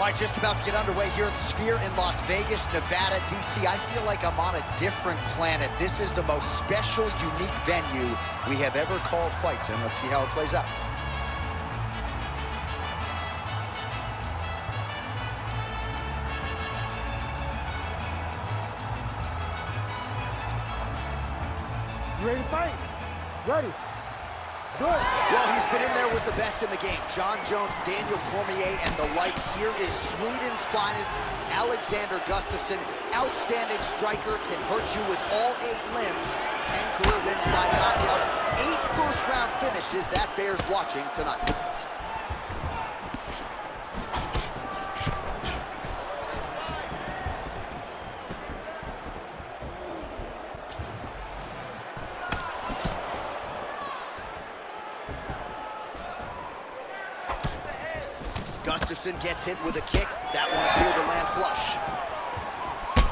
All right, just about to get underway here at Sphere in Las Vegas, Nevada, DC. I feel like I'm on a different planet. This is the most special, unique venue we have ever called fights in. Let's see how it plays out. You ready to fight? Ready. Good. Well, he's been in there with the best in the game. John Jones, Daniel Cormier, and the like. Here is Sweden's finest, Alexander Gustafsson. Outstanding striker, can hurt you with all 8 limbs. 10 career wins by knockout. 8 first-round finishes. That bears watching tonight. Gustafsson gets hit with a kick. That one appeared to land flush.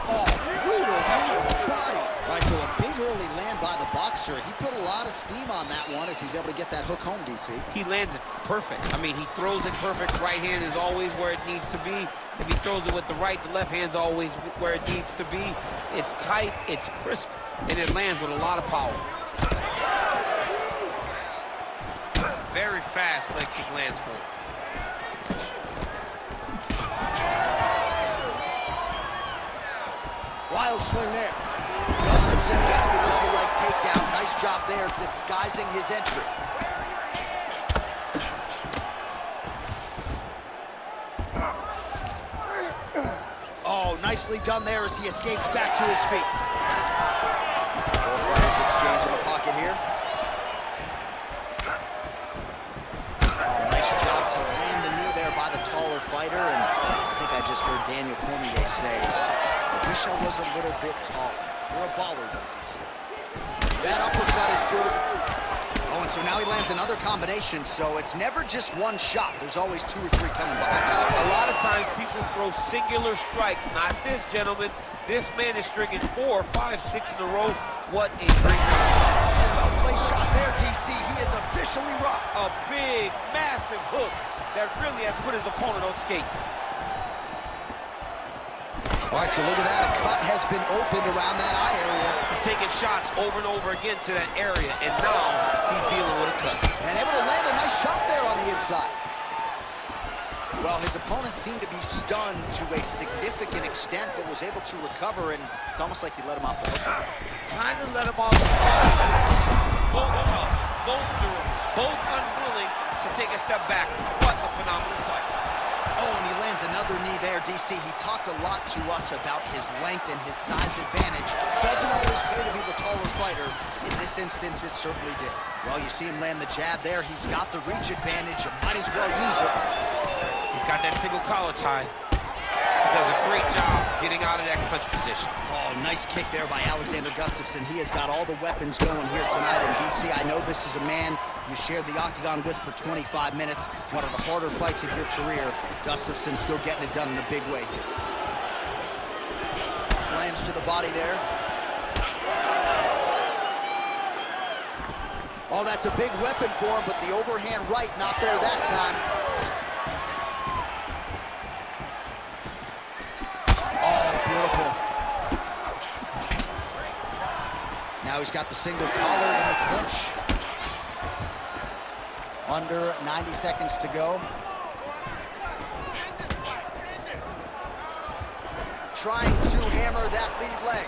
Oh, brutal knee to the body. All right, so a big early land by the boxer. He put a lot of steam on that one as he's able to get that hook home, DC. He lands it perfect. I mean, he throws it perfect. Right hand is always where it needs to be. If he throws it with the right, the left hand's always where it needs to be. It's tight, it's crisp, and it lands with a lot of power. Very fast leg kick lands for him. Wild swing there. Gustafsson gets the double leg takedown. Nice job there, disguising his entry. Oh, nicely done there as he escapes back to his feet. Both fighters exchange in the pocket here. Oh, nice job to land the knee there by the taller fighter, and I think I just heard Daniel Cormier say, I wish I was a little bit taller. You're a baller, though, DC. That uppercut is good. Oh, and so now he lands another combination, so it's never just one shot. There's always 2 or 3 coming behind. A lot of times people throw singular strikes. Not this gentleman. This man is stringing 4, 5, 6 in a row. What a great job. Well-placed shot there, DC. He is officially rocked. A big, massive hook that really has put his opponent on skates. All right, so look at that. A cut has been opened around that eye area. He's taking shots over and over again to that area, and now he's dealing with a cut. And able to land a nice shot there on the inside. Well, his opponent seemed to be stunned to a significant extent, but was able to recover, and it's almost like he let him off the hook. Kind of let him off the hook. Both tough, both durable, both unwilling to take a step back. What a phenomenal fight. Oh, and he lands another knee there, DC. He talked a lot to us about his length and his size advantage. Doesn't always pay to be the taller fighter. In this instance, it certainly did. Well, you see him land the jab there. He's got the reach advantage. You might as well use it. He's got that single collar tie. He does a great job getting out of that clinch position. Oh, nice kick there by Alexander Gustafsson. He has got all the weapons going here tonight in DC. I know this is a man you shared the octagon with for 25 minutes. One of the harder fights of your career. Gustafsson still getting it done in a big way here. Lands to the body there. Oh, that's a big weapon for him, but the overhand right not there that time. Oh, beautiful. Now he's got the single collar in the clinch. Under 90 seconds to go. Trying to hammer that lead leg.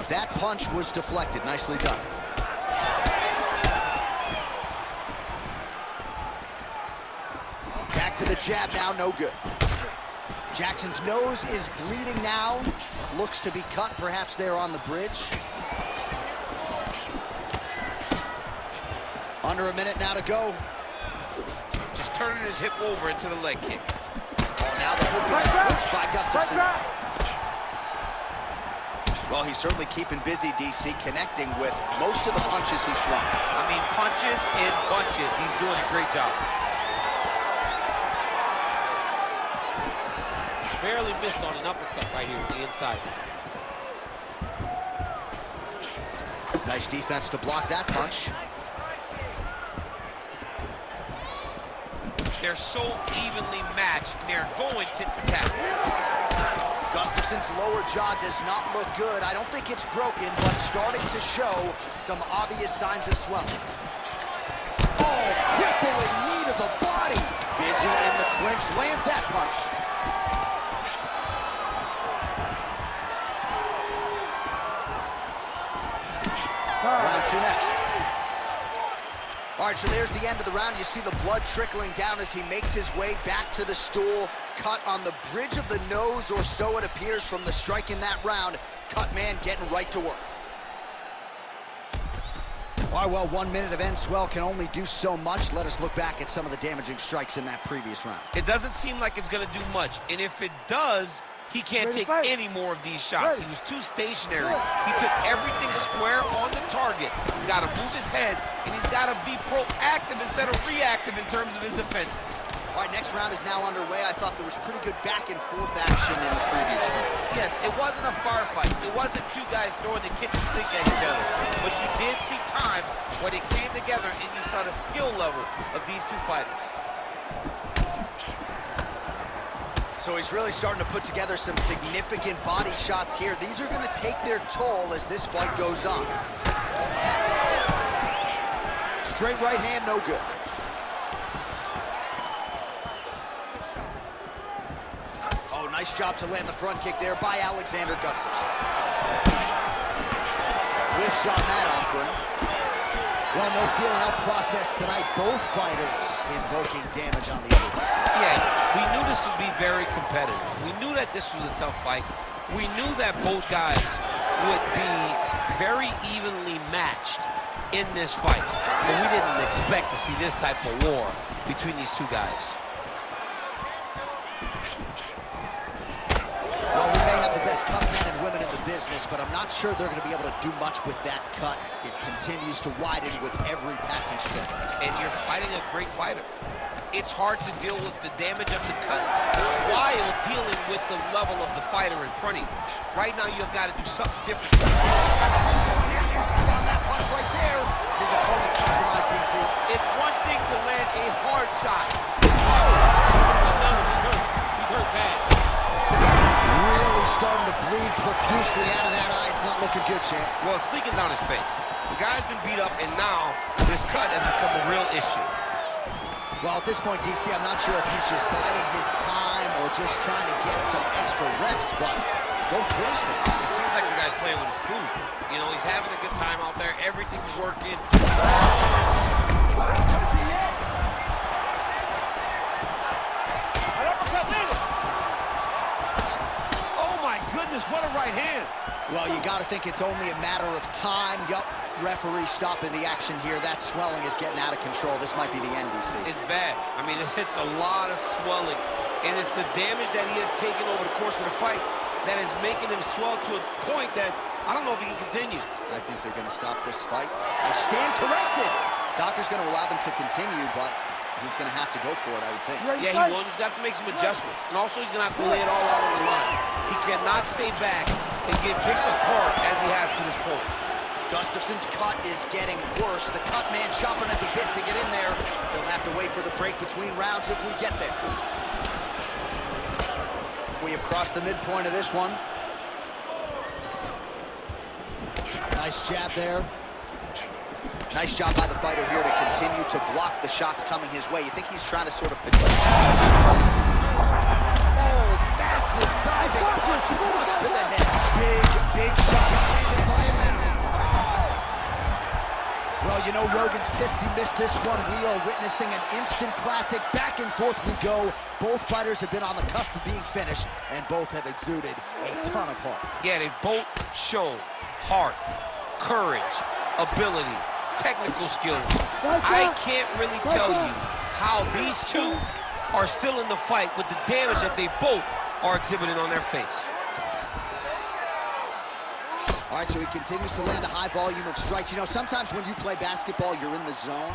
That punch was deflected. Nicely done. Back to the jab now, no good. Jackson's nose is bleeding now. Looks to be cut, perhaps there on the bridge. Under a minute now to go. Just turning his hip over into the leg kick. Oh, now the hook in the clinch by Gustafsson. Well, he's certainly keeping busy, DC, connecting with most of the punches he's thrown. I mean, punches in bunches. He's doing a great job. Barely missed on an uppercut right here on the inside. Nice defense to block that punch. They're so evenly matched, and they're going tit for tat. Gustafson's lower jaw does not look good. I don't think it's broken, but starting to show some obvious signs of swelling. Oh, crippling knee to the body. Busy in the clinch, lands that punch. Round 2 next. All right, so there's the end of the round. You see the blood trickling down as he makes his way back to the stool. Cut on the bridge of the nose, or so it appears from the strike in that round. Cut man getting right to work. All right, well, 1 minute of end swell can only do so much. Let us look back at some of the damaging strikes in that previous round. It doesn't seem like it's going to do much, and if it does, he can't take any more of these shots. He was too stationary. He took everything square on the target. He's got to move his head, and he's got to be proactive instead of reactive in terms of his defenses. All right, next round is now underway. I thought there was pretty good back and forth action in the previous fight. Yes, it wasn't a firefight. It wasn't two guys throwing the kitchen sink at each other. But you did see times where they came together and you saw the skill level of these two fighters. So he's really starting to put together some significant body shots here. These are going to take their toll as this fight goes on. Straight right hand, no good. Oh, nice job to land the front kick there by Alexander Gustafsson. Whiffs on that offering. Well, no feeling out process tonight. Both fighters invoking damage on the other side. Yeah, we knew this would be very competitive. We knew that this was a tough fight. We knew that both guys would be very evenly matched in this fight. But we didn't expect to see this type of war between these two guys. Well, we may have the best cut men and women in the business, but I'm not sure they're going to be able to do much with that cut. It continues to widen with every passing step. And you're fighting a great fighter. It's hard to deal with the damage of the cut while dealing with the level of the fighter in front of you. Right now, you've got to do something different. On that punch right there, his opponent's compromised, DC. It's one thing to land a hard shot. Another, he's hurt bad. Really starting to bleed profusely out of that eye. It's not looking good, champ. Well, it's leaking down his face. The guy's been beat up, and now this cut has become a real issue. Well, at this point, DC, I'm not sure if he's just biding his time or just trying to get some extra reps, but go finish them. It seems like the guy's playing with his food. You know, he's having a good time out there. Everything's working. What a right hand. Well, you got to think it's only a matter of time. Yup, referee stopping the action here. That swelling is getting out of control. This might be the end, DC. It's bad. I mean, it's a lot of swelling, and it's the damage that he has taken over the course of the fight that is making him swell to a point that I don't know if he can continue. I think they're going to stop this fight. I stand corrected. Doctor's going to allow them to continue, but he's going to have to go for it, I would think. Yeah, he will. He's got to make some adjustments. And also, he's going to have to lay it all out on the line. He cannot stay back and get picked apart as he has to this point. Gustafsson's cut is getting worse. The cut man chopping at the bit to get in there. He'll have to wait for the break between rounds if we get there. We have crossed the midpoint of this one. Nice jab there. Nice job by the fighter here to continue to block the shots coming his way. You think he's trying to sort of fatigue? Oh, massive diving punch flush to the head. Big shot landed by him now. Well, you know Rogan's pissed he missed this one. We are witnessing an instant classic. Back and forth we go. Both fighters have been on the cusp of being finished, and both have exuded a ton of heart. Yeah, they both show heart, courage, ability, technical skills. I can't really tell you how these two are still in the fight with the damage that they both are exhibiting on their face. All right, so he continues to land a high volume of strikes. You know, sometimes when you play basketball, you're in the zone.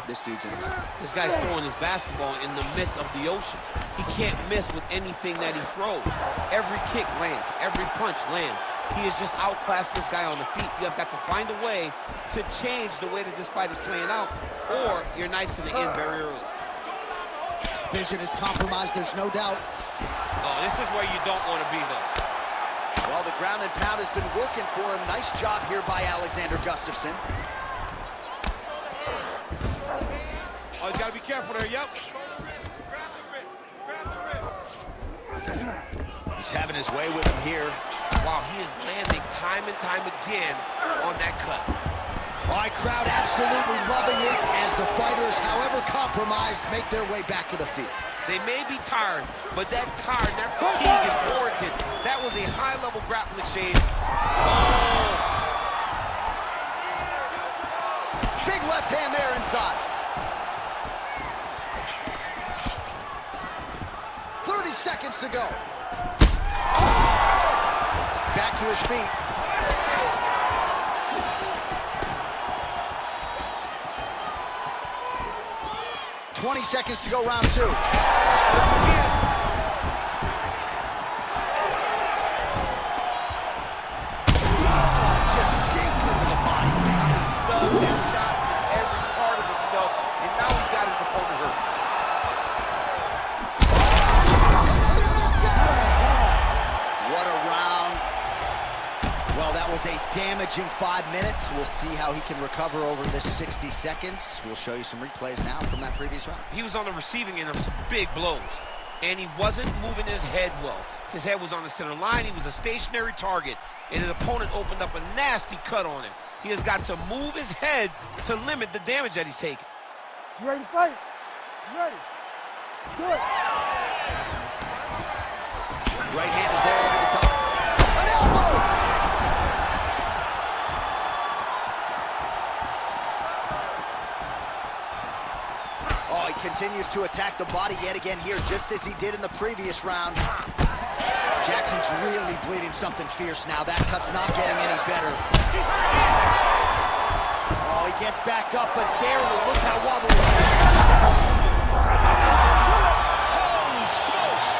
This dude's in the zone. This guy's throwing his basketball in the midst of the ocean. He can't miss with anything that he throws. Every kick lands. Every punch lands. He has just outclassed this guy on the feet. You have got to find a way to change the way that this fight is playing out, or your night's going to end very early. vision is compromised, there's no doubt. Oh, this is where you don't want to be, though. Well, the ground and pound has been working for him. Nice job here by Alexander Gustafsson. Oh, he's got to be careful there, yep. He's having his way with him here. Wow, he is landing time and time again on that cut. All right, crowd absolutely loving it as the fighters, however compromised, make their way back to the feet. They may be tired, but that fatigue is warranted. That was a high-level grappling exchange. Oh! Big left hand there inside. 30 seconds to go. Back to his feet. $20 seconds to go, round 2. Just digs into the body. Dug that shot with every part of himself, and now he's got his opponent hurt. What a round. Well, that was a damaging 5 minutes. We'll see how he can recover over this 60 seconds. We'll show you some replays now from that previous round. He was on the receiving end of some big blows, and he wasn't moving his head well. His head was on the center line. He was a stationary target, and his opponent opened up a nasty cut on him. He has got to move his head to limit the damage that he's taking. You ready to fight? You ready? Do it. Right hand is there over the top. An elbow! Oh, he continues to attack the body yet again here, just as he did in the previous round. Jackson's really bleeding something fierce now. That cut's not getting any better. Oh, he gets back up, but barely. Look how wobbly. Holy smokes!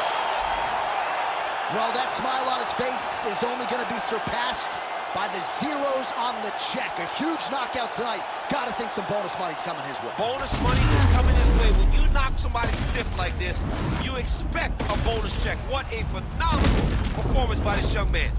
Well, that smile on his face is only going to be surpassed by the zeros on the check. A huge knockout tonight. Gotta think some bonus money's coming his way. Bonus money is coming his way. When you knock somebody stiff like this, you expect a bonus check. What a phenomenal performance by this young man.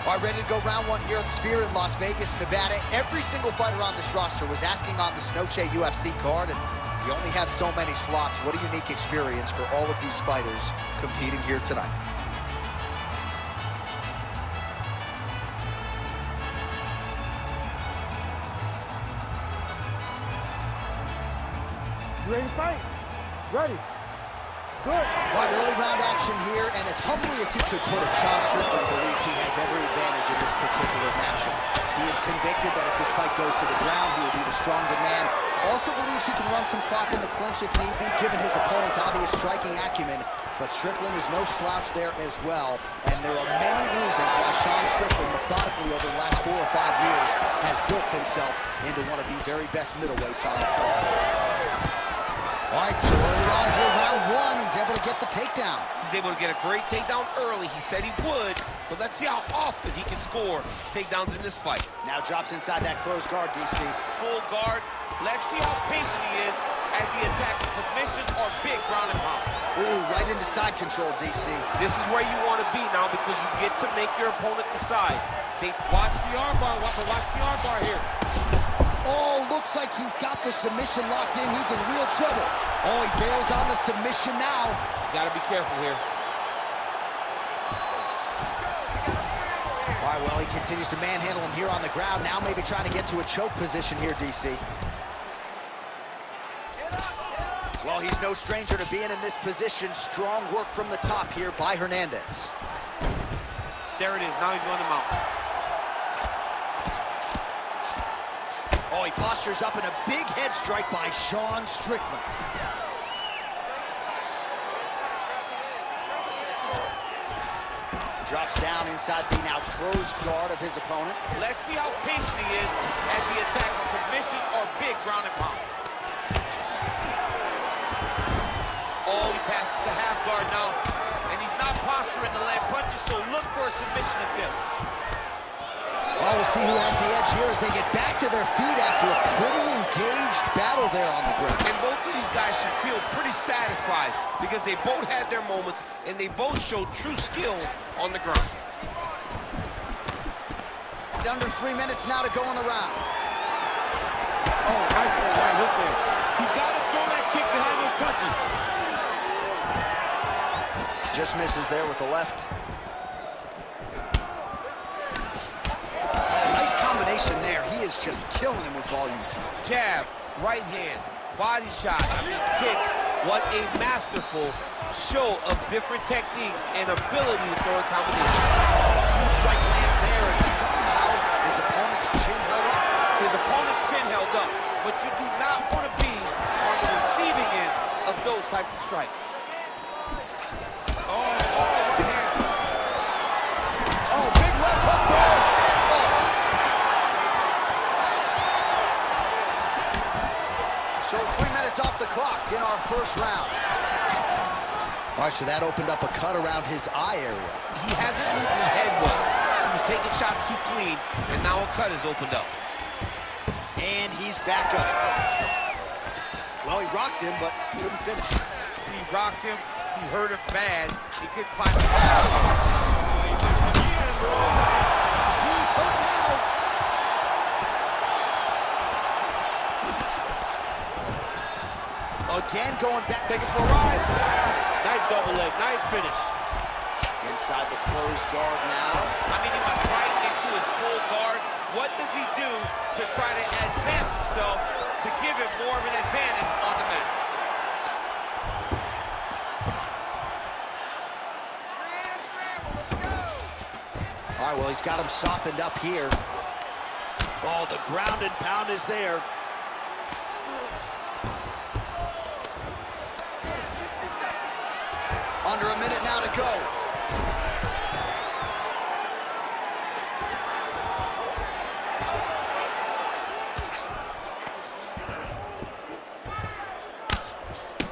All right, ready to go round 1 here at the Sphere in Las Vegas, Nevada. Every single fighter on this roster was asking on this Noche UFC card, and you only have so many slots. What a unique experience for all of these fighters competing here tonight. You ready to fight? Ready. Good. All right, early round action here, and as humbly as he could put it, Sean Strickland believes he has every advantage in this particular matchup. He is convicted that if this fight goes to the ground, he will be the stronger man. Also believes he can run some clock in the clinch if need be, given his opponent's obvious striking acumen. But Strickland is no slouch there as well, and there are many reasons why Sean Strickland, methodically over the last 4 or 5 years, has built himself into one of the very best middleweights on the planet. All right, so early on here, round 1, he's able to get the takedown. He's able to get a great takedown early. He said he would, but let's see how often he can score takedowns in this fight. Now drops inside that closed guard, DC. Full guard. Let's see how patient he is as he attacks a submission or big ground and pound. Ooh, right into side control, DC. This is where you want to be now because you get to make your opponent decide. They watch the armbar. Watch the armbar here. Oh, looks like he's got the submission locked in. He's in real trouble. Oh, he bails on the submission now. He's got to be careful here. All right, well, he continues to manhandle him here on the ground. Now maybe trying to get to a choke position here, DC. Well, he's no stranger to being in this position. Strong work from the top here by Hernandez. There it is. Now he's going to mount. Oh, he postures up in a big head strike by Sean Strickland. Drops down inside the now closed guard of his opponent. Let's see how patient he is as he attacks a submission or big ground and pound. Oh, he passes the half guard now. And he's not posturing to land punches, so look for a submission attempt. Well, we'll see who has the edge here as they get back to their feet after a pretty engaged battle there on the ground. And both of these guys should feel pretty satisfied because they both had their moments and they both showed true skill on the ground. Under 3 minutes now to go in the round. Oh, nice right hook there. He's got to throw that kick behind those punches. Just misses there with the left. Combination there. He is just killing him with volume. Jab, right hand, body shot, kicks. What a masterful show of different techniques and ability to throw a combination. Huge strike lands there, and somehow his opponent's chin held up. His opponent's chin held up, but you do not want to be on the receiving end of those types of strikes. Oh, right hand. Oh, big left hook there. So 3 minutes off the clock in our first round. All right, so that opened up a cut around his eye area. He hasn't moved his head well. He was taking shots too clean, and now a cut has opened up. And he's back up. Well, he rocked him, but couldn't finish. He rocked him. He hurt him bad. He couldn't find the ball. He's hurt now. Again, going back. Taking for a ride. Nice double leg. Nice finish. Inside the closed guard now. I mean, he went right into his full guard. What does he do to try to advance himself to give him more of an advantage on the mat? All right, well, he's got him softened up here. Oh, the ground and pound is there. Under a minute now to go.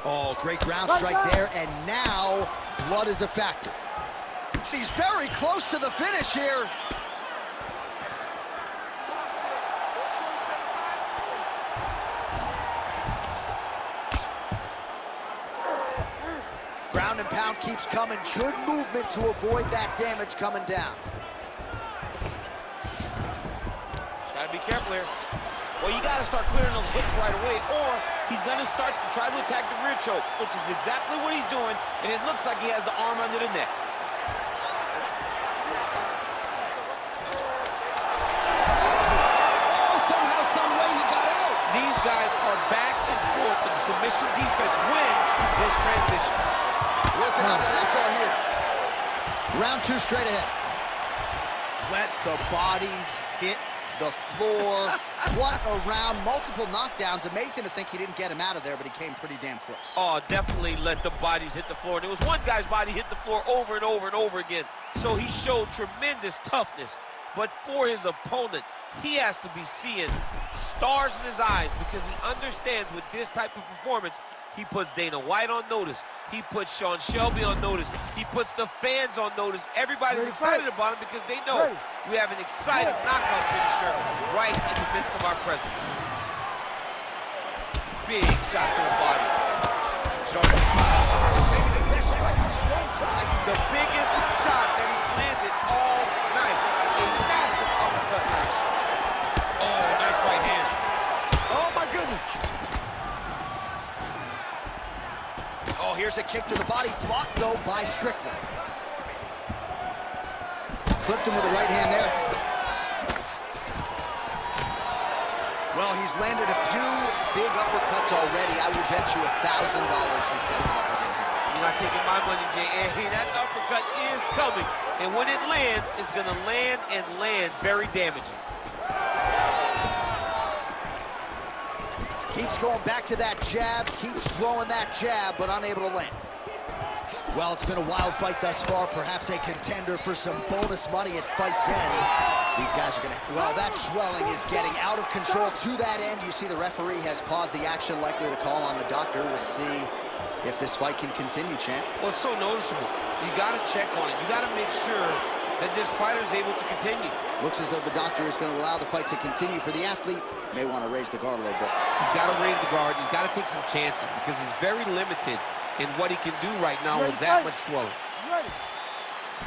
Oh, great ground strike there, and now blood is a factor. He's very close to the finish here. Ground and pound keeps coming. Good movement to avoid that damage coming down. Gotta be careful here. Well, you gotta start clearing those hooks right away, or he's gonna start to try to attack the rear choke, which is exactly what he's doing, and it looks like he has the arm under the neck. Oh, somehow, some way he got out. These guys are back and forth, but the submission defense wins this transition. Working out of that guard here. Round two straight ahead. Let the bodies hit the floor. What a round. Multiple knockdowns. Amazing to think he didn't get him out of there, but he came pretty damn close. Oh, definitely let the bodies hit the floor. There was one guy's body hit the floor over and over and over again. So he showed tremendous toughness. But for his opponent, he has to be seeing stars in his eyes because he understands with this type of performance, he puts Dana White on notice. He puts Sean Shelby on notice. He puts the fans on notice. Everybody's excited about him because they know we have an exciting knockout finisher right in the midst of our presence. Big shot to the body. The biggest shot that he's landed all night. A massive uppercut. Oh, nice right hand. Oh, my goodness. Oh, here's a kick to the body. Blocked, though, by Strickland. Clipped him with the right hand there. Well, he's landed a few big uppercuts already. I will bet you $1,000 he sets it up again here. You're not taking my money, Jay. Hey, that uppercut is coming. And when it lands, it's going to land and land very damaging. Keeps going back to that jab, keeps throwing that jab, but unable to land. Well, it's been a wild fight thus far, perhaps a contender for some bonus money at Fight's End. These guys are gonna, well, that swelling is getting out of control to that end. You see the referee has paused the action, likely to call on the doctor. We'll see if this fight can continue, champ. Well, it's so noticeable. You gotta check on it. You gotta make sure that this fighter's able to continue. Looks as though the doctor is gonna allow the fight to continue. For the athlete, may wanna raise the guard a little bit. He's gotta raise the guard. He's gotta take some chances because he's very limited in what he can do right now with that much swelling.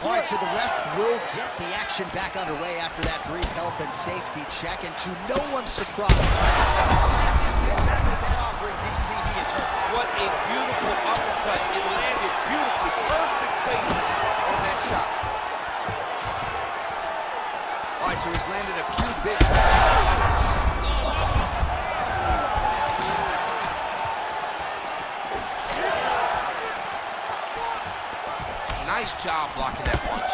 All right, so the ref will get the action back underway after that brief health and safety check, and to no one's surprise, that offering DC, he is hurt. What a beautiful uppercut. It landed beautifully. Perfect placement on that shot. All right, so he's landed a few big... Nice job blocking that punch.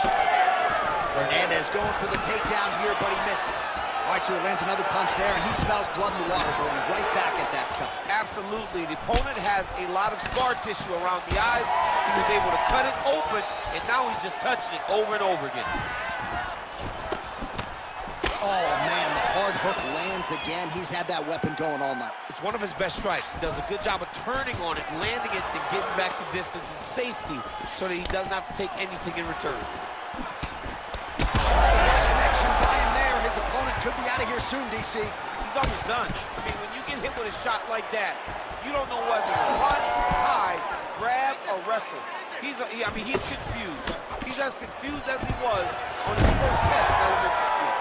Hernandez going for the takedown here, but he misses. All right, so he lands another punch there, and he smells blood in the water, going right back at that cut. Absolutely. The opponent has a lot of scar tissue around the eyes. He was able to cut it open, and now he's just touching it over and over again. Oh, man, the hard hook lands again. He's had that weapon going all night. It's one of his best strikes. He does a good job of turning on it, landing it, and getting back to distance and safety so that he doesn't have to take anything in return. Oh, what a connection by him there. His opponent could be out of here soon, DC. He's almost done. I mean, when you get hit with a shot like that, you don't know whether to run, hide, grab, or wrestle. He's confused. He's as confused as he was on his first test in elementary school.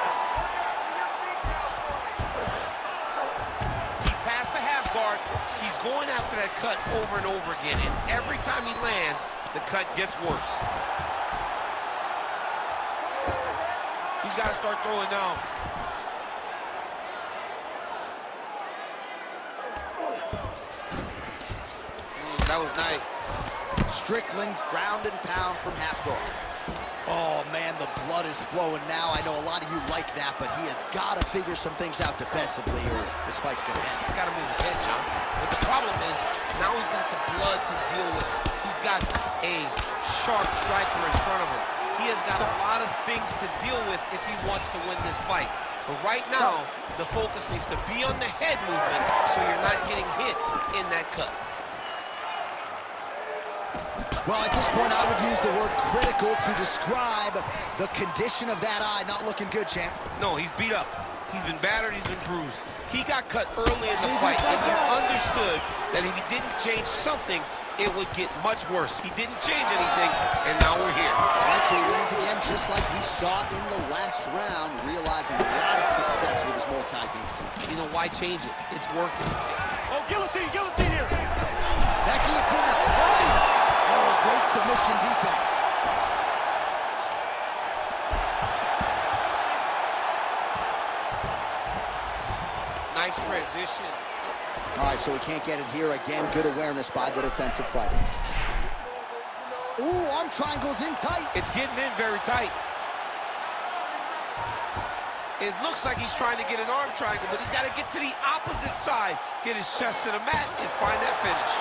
Guard, he's going after that cut over and over again, and every time he lands, the cut gets worse. He's got to start throwing down. That was nice. Strickland, ground and pound from half guard. Oh, man, the blood is flowing now. I know a lot of you like that, but he has got to figure some things out defensively or this fight's going to end. He's got to move his head, John. But the problem is, now he's got the blood to deal with. He's got a sharp striker in front of him. He has got a lot of things to deal with if he wants to win this fight. But right now, the focus needs to be on the head movement so you're not getting hit in that cut. Well, at this point, I would use the word critical to describe the condition of that eye. Not looking good, champ. No, he's beat up. He's been battered, he's been bruised. He got cut early in the fight, and you understood that if he didn't change something, it would get much worse. He didn't change anything, and now we're here. All right, so he lands again, just like we saw in the last round, realizing a lot of success with his Muay Thai game tonight. You know, why change it? It's working. Oh, guillotine here. That guillotine is tight. Oh, great submission defense. Nice transition. All right, so we can't get it here again. Good awareness by the defensive fighter. Ooh, arm triangle's in tight. It's getting in very tight. It looks like he's trying to get an arm triangle, but he's got to get to the opposite side, get his chest to the mat, and find that finish.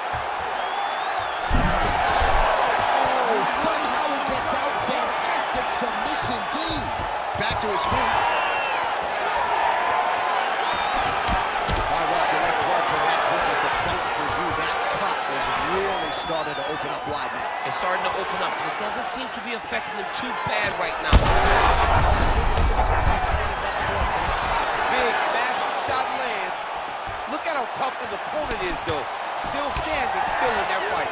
Oh, somehow he gets out. Fantastic submission, D. Back to his feet. All right, well, if you like blood, perhaps this is the fight for you. That cut is really started to open up wide now. It's starting to open up, and it doesn't seem to be affecting him too bad right now. Big, massive shot lands. Look at how tough his opponent is, though. Still standing, still in that fight.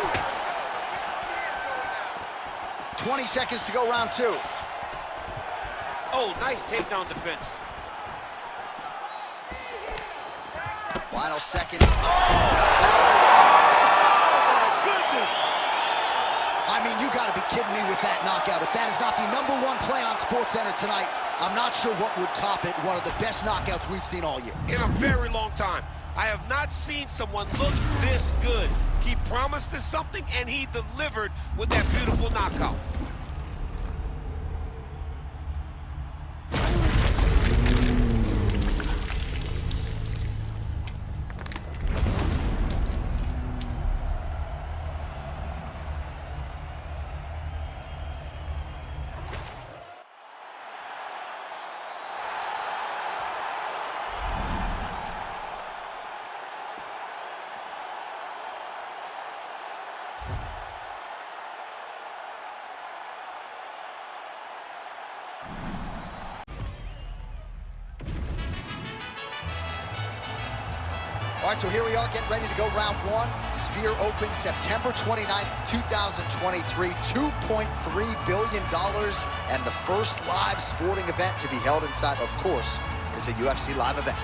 20 seconds to go, round two. Oh, nice takedown defense. Final second. Oh, my goodness. I mean, you got to be kidding me with that knockout. If that is not the #1 play on SportsCenter tonight, I'm not sure what would top it. One of the best knockouts we've seen all year. In a very long time. I have not seen someone look this good. He promised us something, and he delivered with that beautiful knockout. All right, so here we are getting ready to go round one. Sphere opens September 29th, 2023, $2.3 billion, and the first live sporting event to be held inside, of course, is a UFC live event.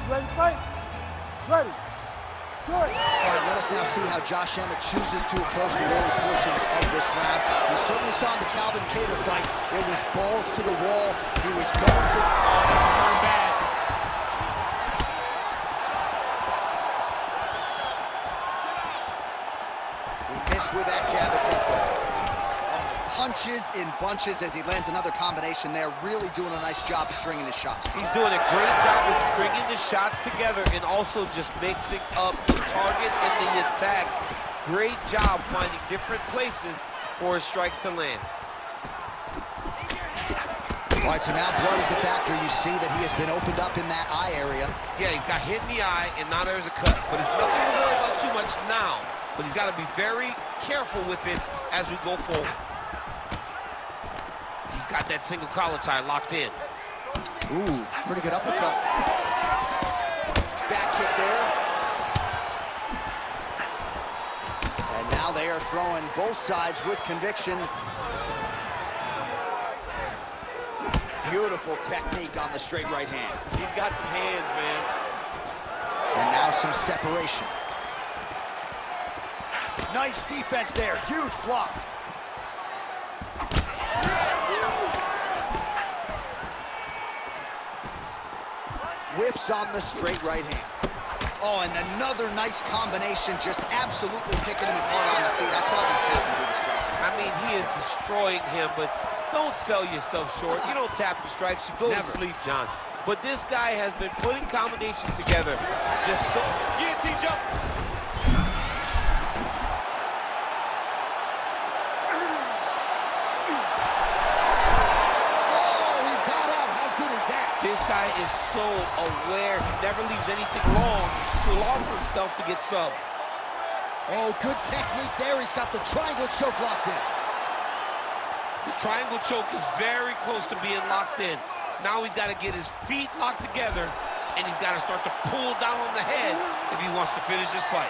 Ready to fight? Ready. Good. All right, let us now see how Josh Emmett chooses to approach the early portions of this round. We certainly saw in the Calvin Kattar fight, it was balls to the wall. He was going for... Very bad. He missed with that jab attempt. Punches in bunches as he lands another combination there. Really doing a nice job stringing his shots. He's doing a great job of stringing the shots together and also just mixing up the target and the attacks. Great job finding different places for his strikes to land. All right, so now blood is a factor. You see that he has been opened up in that eye area. Yeah, he's got hit in the eye, and now there's a cut. But it's nothing to worry about too much now. But he's got to be very careful with it as we go forward. He's got that single collar tie locked in. Ooh, pretty good uppercut. Back kick there. And now they are throwing both sides with conviction. Beautiful technique on the straight right hand. He's got some hands, man. And now some separation. Nice defense there, huge block. Whiffs on the straight right hand. Oh, and another nice combination, just absolutely picking him apart on the feet. I probably tapped him to the strikes. I mean, he is destroying him, but don't sell yourself short. You don't tap the strikes, you go to sleep, John. But this guy has been putting combinations together. Just so... Guillotine jump! This guy is so aware. He never leaves anything long to allow for himself to get subbed. Oh, good technique there. He's got the triangle choke locked in. The triangle choke is very close to being locked in. Now he's got to get his feet locked together, and he's got to start to pull down on the head if he wants to finish this fight.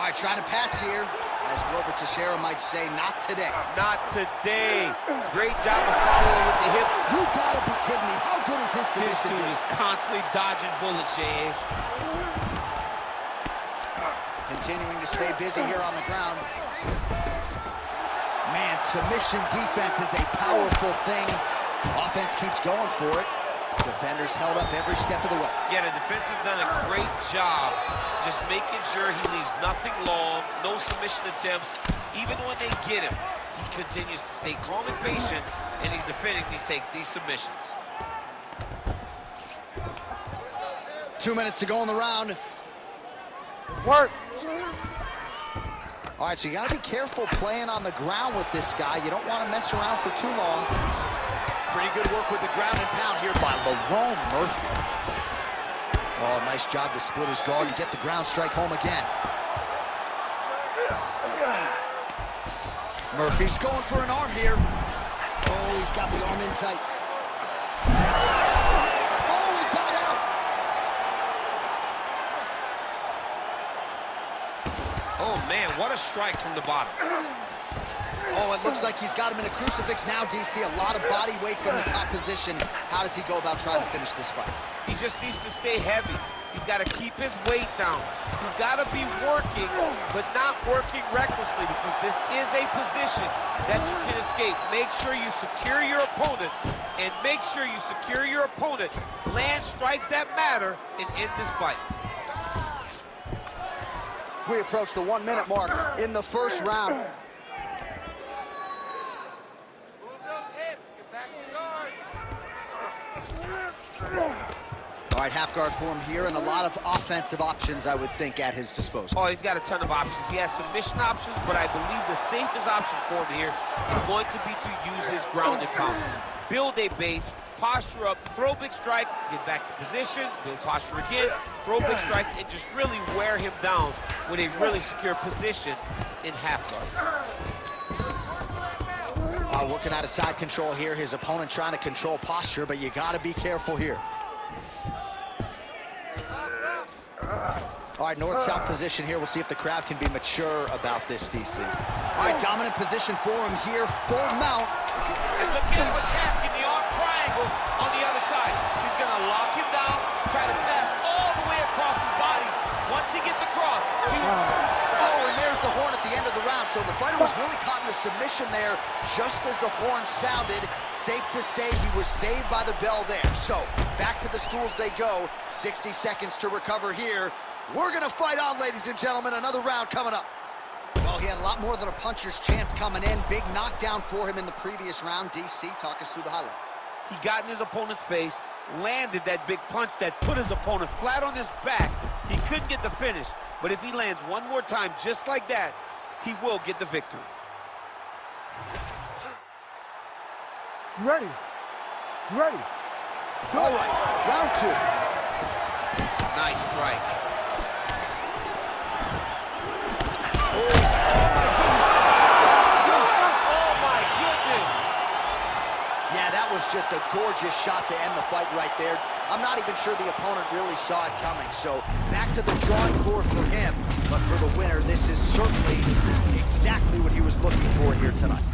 All right, trying to pass here. As Glover Teixeira might say, not today. Not today. Great job of following with the hip. You gotta be kidding me. How good is his submission? This dude is constantly dodging bullets, James. Continuing to stay busy here on the ground. Man, submission defense is a powerful thing. Offense keeps going for it. Defenders held up every step of the way. Yeah, the defense has done a great job just making sure he leaves nothing long, no submission attempts. Even when they get him, he continues to stay calm and patient, and he's defending these submissions. 2 minutes to go in the round. Let's work. All right, so you gotta be careful playing on the ground with this guy. You don't want to mess around for too long. Pretty good work with the ground and pound here by Lerone Murphy. Oh, nice job to split his guard and get the ground strike home again. Murphy's going for an arm here. Oh, he's got the arm in tight. Oh, he got out. Oh, man, what a strike from the bottom. Oh, it looks like he's got him in a crucifix now, DC. A lot of body weight from the top position. How does he go about trying to finish this fight? He just needs to stay heavy. He's got to keep his weight down. He's got to be working, but not working recklessly, because this is a position that you can escape. Make sure you secure your opponent, and make sure you secure your opponent. Land strikes that matter and end this fight. We approach the 1 minute mark in the first round. All right, half guard form here, and a lot of offensive options, I would think, at his disposal. Oh, he's got a ton of options. He has submission options, but I believe the safest option for him here is going to be to use his ground and pound. Build a base, posture up, throw big strikes, get back to position, build posture again, throw big strikes, and just really wear him down with a really secure position in half guard. Working out of side control here. His opponent trying to control posture, but you got to be careful here. All right, north-south position here. We'll see if the crowd can be mature about this, DC. All right, dominant position for him here. Full mount. And look at him attacking the arm triangle on the other side. He's going to lock him down, try to pass all the way across his body. Once he gets across, he... Oh, and there's the horn at the end of the round. So the fighter was really caught in a submission there just as the horn sounded. Safe to say he was saved by the bell there. So back to the stools they go. 60 seconds to recover here. We're going to fight on, ladies and gentlemen. Another round coming up. Well, he had a lot more than a puncher's chance coming in. Big knockdown for him in the previous round. DC, talk us through the highlight. He got in his opponent's face, landed that big punch that put his opponent flat on his back. He couldn't get the finish, but if he lands one more time just like that, he will get the victory. You ready? You ready? All right, round two. Nice strike. Was just a gorgeous shot to end the fight right there. I'm not even sure the opponent really saw it coming. So back to the drawing board for him. But for the winner, this is certainly exactly what he was looking for here tonight.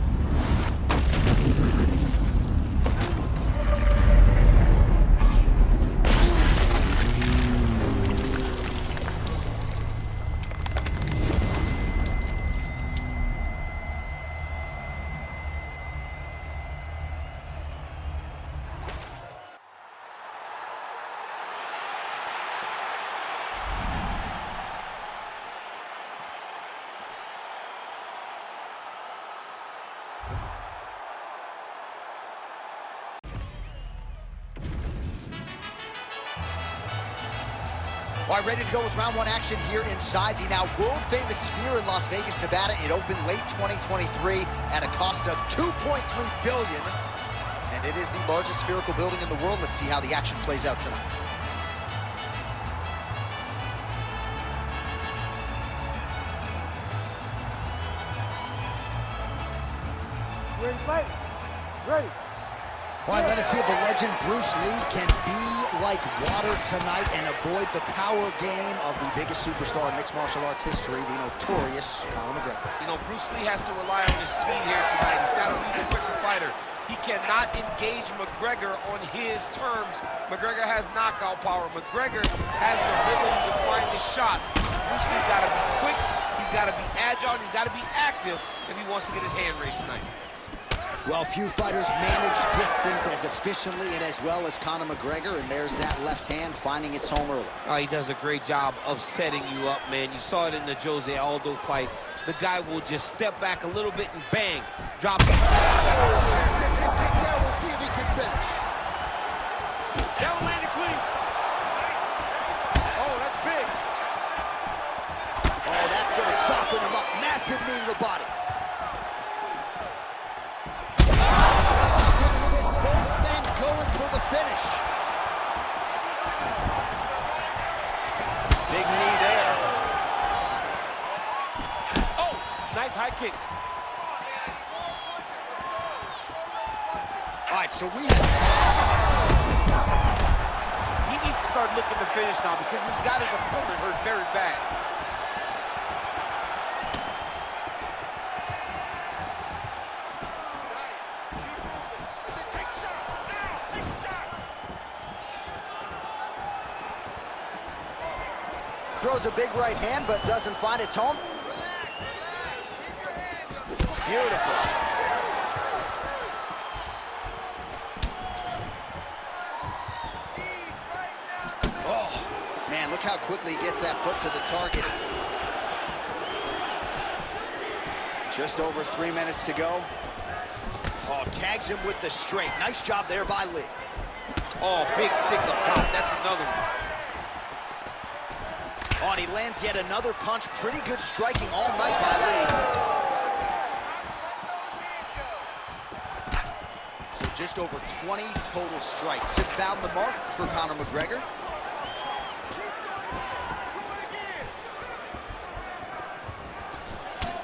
All right, ready to go with round one action here inside the now world-famous Sphere in Las Vegas, Nevada. It opened late 2023 at a cost of $2.3 billion. And it is the largest spherical building in the world. Let's see how the action plays out tonight. Ready to fight? Ready. All right, let us see if the legend Bruce Lee can be like water tonight and avoid the power game of the biggest superstar in mixed martial arts history, the notorious Conor McGregor. You know, Bruce Lee has to rely on his speed here tonight. He's got to be the quicker fighter. He cannot engage McGregor on his terms. McGregor has knockout power. McGregor has the ability to find his shots. Bruce Lee's got to be quick. He's got to be agile. He's got to be active if he wants to get his hand raised tonight. Well, few fighters manage distance as efficiently and as well as Conor McGregor, and there's that left hand finding its home early. He does a great job of setting you up, man. You saw it in the Jose Aldo fight. The guy will just step back a little bit and bang, drop it. We'll see if he can finish. That one landed clean. Oh, that's big. Oh, that's going to soften him up. Massive knee to the body. Finish. Big knee there. Oh, nice high kick. All right, so we have... He needs to start looking to finish now because he's got his opponent hurt very bad. Throws a big right hand, but doesn't find its home. Relax. Keep your hands up. Beautiful. Knees right now. Oh, man, look how quickly he gets that foot to the target. Just over 3 minutes to go. Oh, tags him with the straight. Nice job there by Lee. Oh, big stick up top. That's another one. Oh, and he lands yet another punch. Pretty good striking all night by Lee. So just over 20 total strikes. It found the mark for Conor McGregor.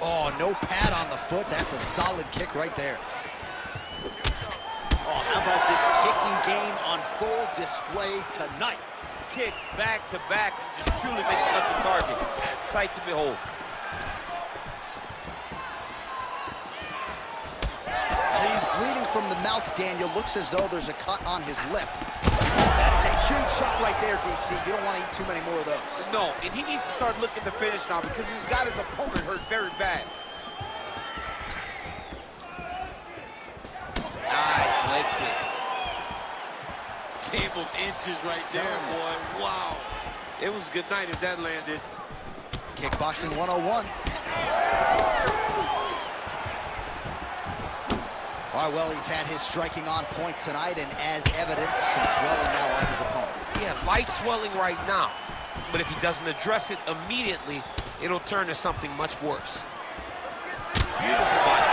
Oh, no pad on the foot. That's a solid kick right there. his kicking game on full display tonight. Kicks back to back just truly mixing up the target. Sight to behold. He's bleeding from the mouth, Daniel. Looks as though there's a cut on his lip. That is a huge shot right there, DC. You don't want to eat too many more of those. No, and he needs to start looking to finish now because he's got his opponent hurt very bad. Nice leg kick. Game of inches right there, boy. Wow. It was a good night if that landed. Kickboxing 101. All right, well, he's had his striking on point tonight, and as evidence, some swelling now on his opponent. Yeah, light swelling right now. But if he doesn't address it immediately, it'll turn to something much worse. Beautiful body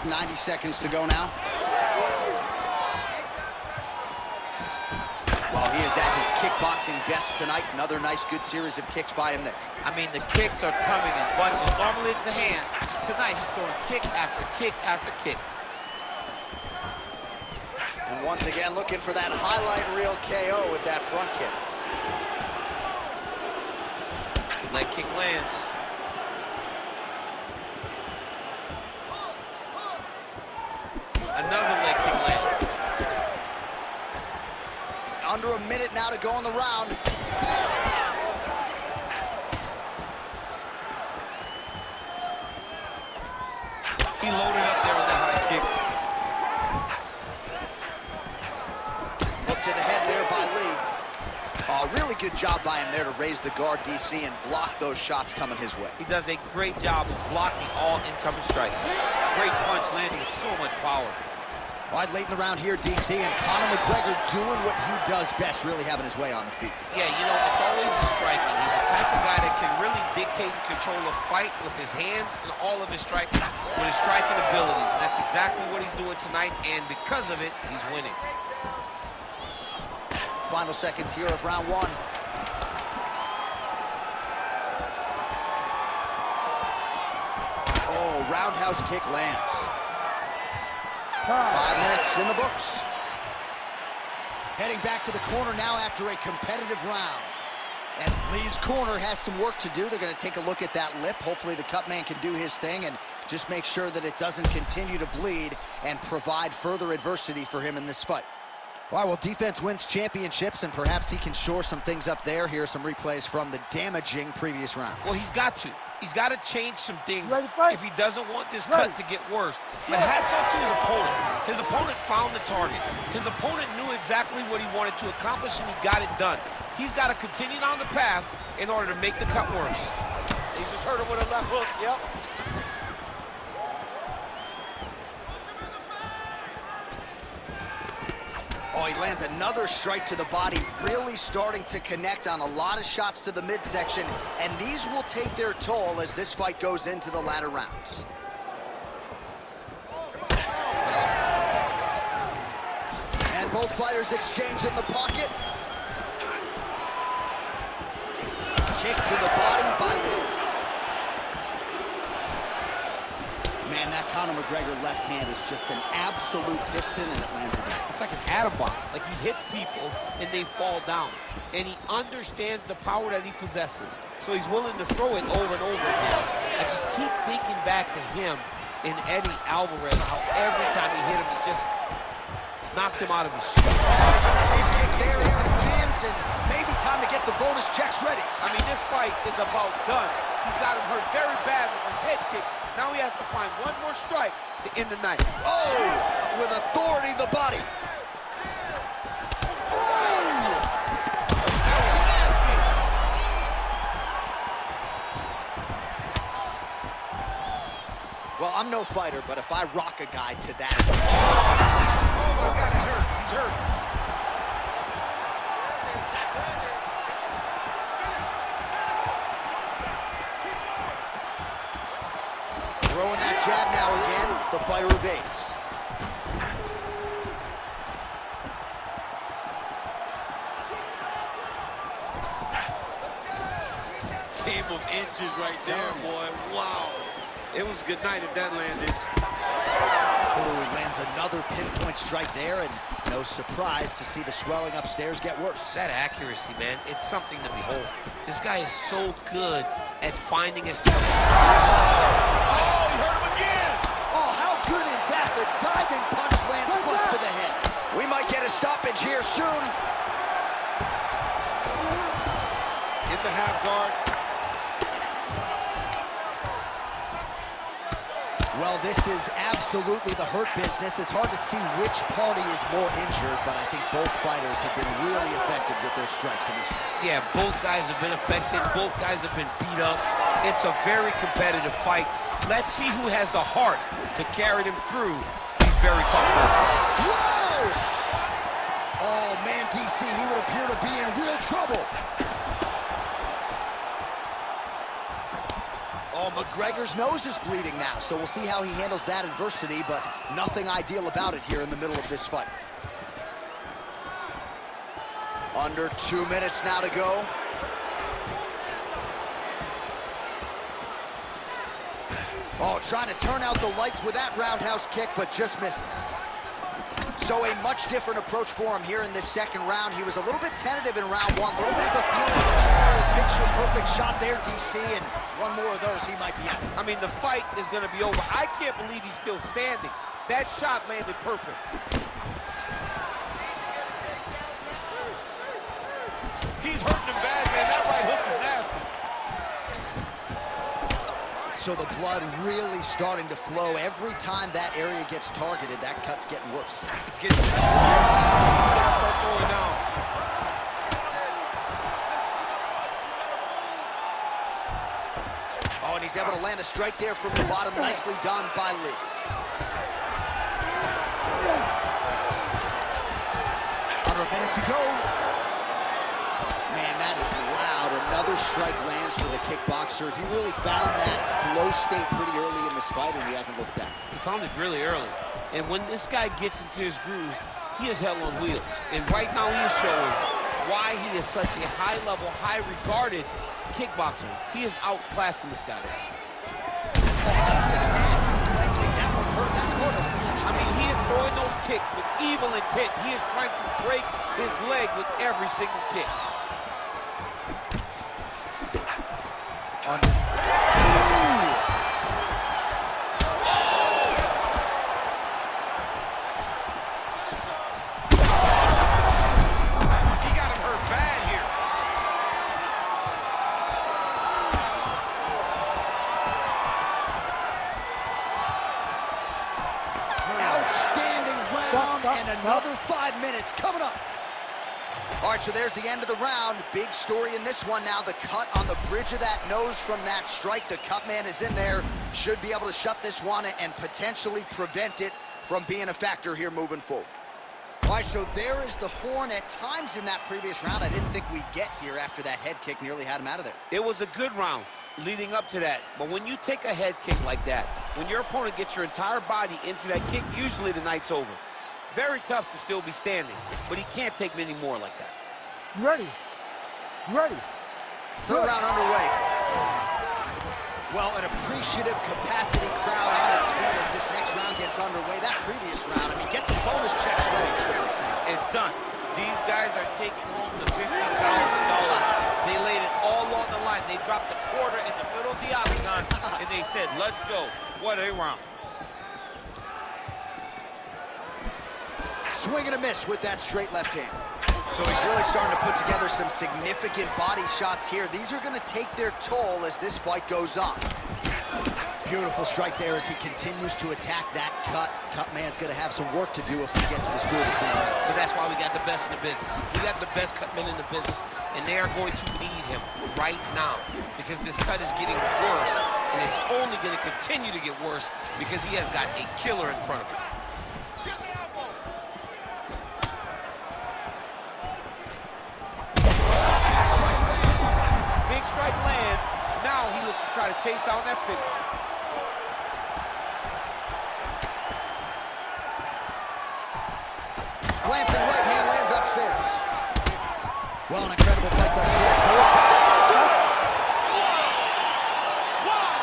kick. 90 seconds to go now. Well, he is at his kickboxing best tonight. Another nice, good series of kicks by him there. I mean, the kicks are coming in bunches. Normally it's the hands. Tonight he's throwing kick after kick after kick. And once again, looking for that highlight reel KO with that front kick. Leg kick lands. Another leg kick lands. Under a minute now to go in the round. He loaded up there with that high kick. Hook to the head there by Lee. Really good job by him there to raise the guard, DC, and block those shots coming his way. He does a great job of blocking all incoming strikes. Great punch landing with so much power. All right, late in the round here, DC, and Conor McGregor doing what he does best, really having his way on the feet. Yeah, you know, it's always the striking. He's the type of guy that can really dictate and control a fight with his hands and all of his striking, with his striking abilities. And that's exactly what he's doing tonight, and because of it, he's winning. Final seconds here of round one. Oh, roundhouse kick lands. 5 minutes in the books. Heading back to the corner now after a competitive round. And Lee's corner has some work to do. They're going to take a look at that lip. Hopefully the cut man can do his thing and just make sure that it doesn't continue to bleed and provide further adversity for him in this fight. All right, well, defense wins championships, and perhaps he can shore some things up there. Here are some replays from the damaging previous round. Well, he's got to. He's got to change some things if he doesn't want this cut to get worse. But hats off to his opponent. His opponent found the target. His opponent knew exactly what he wanted to accomplish, and he got it done. He's got to continue down the path in order to make the cut worse. He just hurt him with a left hook. Yep. Oh, he lands another strike to the body, really starting to connect on a lot of shots to the midsection, and these will take their toll as this fight goes into the latter rounds. And both fighters exchange in the pocket. Kick to the body by Lee. Man, that Conor McGregor left hand is just an absolute piston, and it lands again. It's like an atom bomb. Like he hits people and they fall down. And he understands the power that he possesses. So he's willing to throw it over and over again. I just keep thinking back to him in Eddie Alvarez, how every time he hit him, he just knocked him out of his shoe. Big kick there as it lands, and maybe time to get the bonus checks ready. I mean, this fight is about done. He's got him hurt very bad with his head kick. Now he has to find one more strike to end the night. Oh, with authority, the body. Well, I'm no fighter, but if I rock a guy to that... Oh, my God, it hurt. He's hurt. Throwing that jab now again, the fighter evades. Game of inches right there, boy. Wow. It was a good night if that landed. Oh, he lands another pinpoint strike there, and no surprise to see the swelling upstairs get worse. That accuracy, man, it's something to behold. This guy is so good at finding his target. Oh, he hurt him again! Oh, how good is that? The diving punch lands flush to the head. We might get a stoppage here soon. In the half guard. Well, this is absolutely the hurt business. It's hard to see which party is more injured, but I think both fighters have been really effective with their strikes in this one. Yeah, both guys have been affected. Both guys have been beat up. It's a very competitive fight. Let's see who has the heart to carry them through these very tough moments. Whoa! Oh, man, DC, he would appear to be in real trouble. Oh, McGregor's nose is bleeding now, so we'll see how he handles that adversity, but nothing ideal about it here in the middle of this fight. Under 2 minutes now to go. Oh, trying to turn out the lights with that roundhouse kick, but just misses. So a much different approach for him here in this second round. He was a little bit tentative in round one, a little bit of a feeling. Oh, picture-perfect shot there, DC, and one more of those, he might be out. I mean, the fight is going to be over. I can't believe he's still standing. That shot landed perfect. He's hurting him bad, man. That right hook is nasty. So the blood really starting to flow. Every time that area gets targeted, that cut's getting worse. It's getting he's got to start throwing down. Oh, and he's able to land a strike there from the bottom. Nicely done by Lee. Under a minute to go. Man, that is loud. Another strike lands for the kickboxer. He really found that flow state pretty early in this fight, and he hasn't looked back. He found it really early. And when this guy gets into his groove, he is hell on wheels. And right now he is showing why he is such a high-level, high-regarded kickboxer. He is outclassing this guy. Just a nasty leg kick. That one hurt. That's hard to watch. I mean, he is throwing those kicks with evil intent. He is trying to break his leg with every single kick. And another 5 minutes coming up. All right, so there's the end of the round. Big story in this one now. The cut on the bridge of that nose from that strike. The cut man is in there. Should be able to shut this one and potentially prevent it from being a factor here moving forward. All right, so there is the horn. At times in that previous round, I didn't think we'd get here after that head kick nearly had him out of there. It was a good round leading up to that. But when you take a head kick like that, when your opponent gets your entire body into that kick, usually the night's over. Very tough to still be standing, but he can't take many more like that. Ready. Ready. Third round underway. Well, an appreciative capacity crowd on its feet as this next round gets underway. That previous round, I mean, get the bonus checks ready. That was insane. It's done. These guys are taking home the $50,000. They laid it all on the line. They dropped a quarter in the middle of the octagon, and they said, let's go. What a round. Swing and a miss with that straight left hand. So he's really starting to put together some significant body shots here. These are going to take their toll as this fight goes on. Beautiful strike there as he continues to attack that cut. Cut man's going to have some work to do if we get to the stool between rounds. But that's why we got the best in the business. We got the best cut men in the business, and they are going to need him right now because this cut is getting worse, and it's only going to continue to get worse because he has got a killer in front of him. Strike lands. Now he looks to try to chase down that finish. Glancing right hand lands upstairs. Well, an incredible fight thus far. Wow!